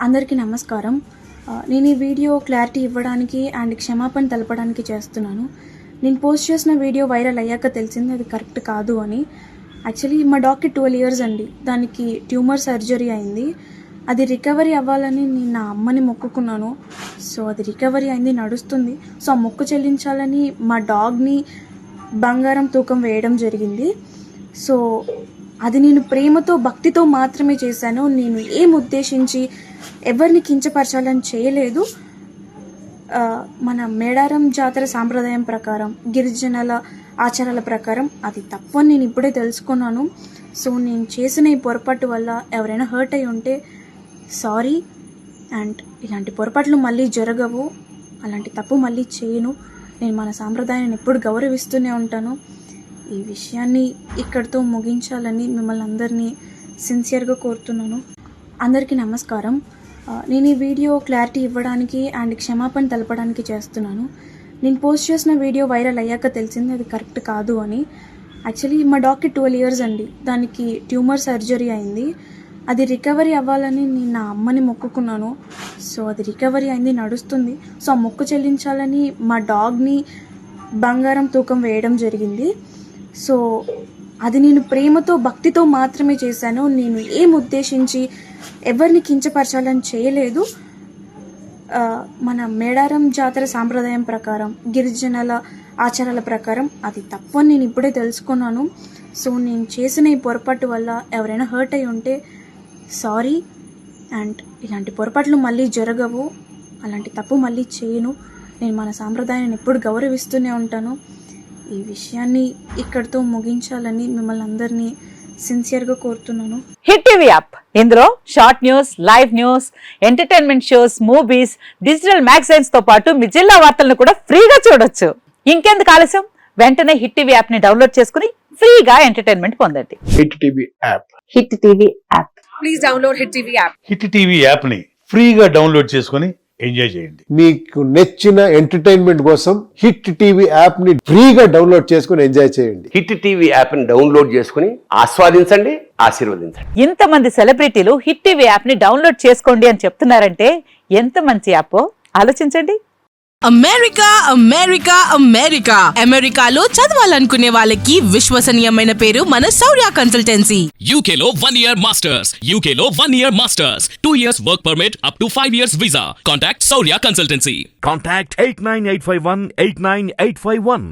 అందరికీ నమస్కారం. నేను ఈ వీడియో క్లారిటీ ఇవ్వడానికి అండ్ క్షమాపణ తెలపడానికి చేస్తున్నాను. నేను పోస్ట్ చేసిన వీడియో వైరల్ అయ్యాక తెలిసింది అది కరెక్ట్ కాదు అని. యాక్చువల్లీ మా డాగ్‌కి 12 ఇయర్స్ అండి. దానికి ట్యూమర్ సర్జరీ అయింది. అది రికవరీ అవ్వాలని నేను నా అమ్మని మొక్కుకున్నాను. సో అది రికవరీ అయింది, నడుస్తుంది. సో ఆ మొక్కు చెల్లించాలని మా డాగ్‌ని బంగారం తూకం వేయడం జరిగింది. సో అది నేను ప్రేమతో, భక్తితో మాత్రమే చేశాను. నేను ఏం ఉద్దేశించి ఎవరిని కించపరచాలని చేయలేదు. మన మేడారం జాతర సాంప్రదాయం ప్రకారం, గిరిజనుల ఆచారాల ప్రకారం అది తప్పు అని నేను ఇప్పుడే తెలుసుకున్నాను. సో నేను చేసిన ఈ పొరపాటు వల్ల ఎవరైనా హర్ట్ అయి ఉంటే సారీ. అండ్ ఇలాంటి పొరపాట్లు మళ్ళీ జరగవు. అలాంటి తప్పు మళ్ళీ చేయను. నేను మన సాంప్రదాయాన్ని ఎప్పుడు గౌరవిస్తూనే ఉంటాను. ఈ విషయాన్ని ఇక్కడితో ముగించాలని మిమ్మల్ని అందరినీ సిన్సియర్గా కోరుతున్నాను. అందరికీ నమస్కారం. నేను ఈ వీడియో క్లారిటీ ఇవ్వడానికి అండ్ క్షమాపణ తెలపడానికి చేస్తున్నాను. నేను పోస్ట్ చేసిన వీడియో వైరల్ అయ్యాక తెలిసింది అది కరెక్ట్ కాదు అని. యాక్చువల్లీ మా డాగ్‌కి 12 ఇయర్స్ అండి. దానికి ట్యూమర్ సర్జరీ అయింది. అది రికవరీ అవ్వాలని నేను నా అమ్మని మొక్కుకున్నాను. సో అది రికవరీ అయింది, నడుస్తుంది. సో ఆ మొక్కు చెల్లించాలని మా డాగ్‌ని బంగారం తూకం వేయడం జరిగింది. సో అది నేను ప్రేమతో, భక్తితో మాత్రమే చేశాను. నేను ఏం ఉద్దేశించి ఎవరిని కించపరచాలని చేయలేదు. మన మేడారం జాతర సాంప్రదాయం ప్రకారం, గిరిజనుల ఆచారాల ప్రకారం అది తప్పు అని నేను ఇప్పుడే తెలుసుకున్నాను. సో నేను చేసిన ఈ పొరపాటు వల్ల ఎవరైనా హర్ట్ అయి ఉంటే సారీ. అండ్ ఇలాంటి పొరపాట్లు మళ్ళీ జరగవు. అలాంటి తప్పు మళ్ళీ చేయను. నేను మన సాంప్రదాయాన్ని ఎప్పుడు గౌరవిస్తూనే ఉంటాను. ఈ విషయాన్ని ఇక్కడితో ముగించాలని మిమ్మల్ని అందరినీ సిన్సియర్గా కోరుతున్నాను. హిట్ టీవీ యాప్, ఇందులో short news, live news, entertainment shows, movies, digital magazines తో పాటు మీ జిల్లా వార్తలను కూడా ఫ్రీగా చూడొచ్చు. ఇంకెందుకు ఆలస్యం, వెంటనే హిట్ టీవీ యాప్ ని డౌన్లోడ్ చేసుకుని ఫ్రీగా ఎంటర్టైన్మెంట్ పొందండి. Hit TV app. Hit TV app. Please download hit TV app. Hit TV app ని ఫ్రీగా డౌన్లోడ్ చేసుకుని ఎంజాయ్ చేయండి. మీకు నచ్చిన ఎంటర్టైన్మెంట్ కోసం హిట్ టీవీ యాప్ ని ఫ్రీగా డౌన్లోడ్ చేసుకుని ఎంజాయ్ చేయండి. హిట్ టీవీ యాప్ ని డౌన్లోడ్ చేసుకుని ఆస్వాదించండి, ఆశీర్వదించండి. ఇంతమంది సెలబ్రిటీలు హిట్ టీవీ యాప్ ని డౌన్లోడ్ చేసుకోండి అని చెప్తున్నారంటే ఎంత మంచి యాప్ ఆలోచించండి. అమెరికా అమెరికా అమెరికా అమెరికాలో చదవాలనుకునే వాళ్ళకి విశ్వసనీయమైన పేరు మన శౌర్య కన్సల్టెన్సీ. UK లో 1 year masters. UK లో 1 year masters. 2 years work permit up to 5 years visa. Contact Saurya Consultancy. Contact 89851 89851.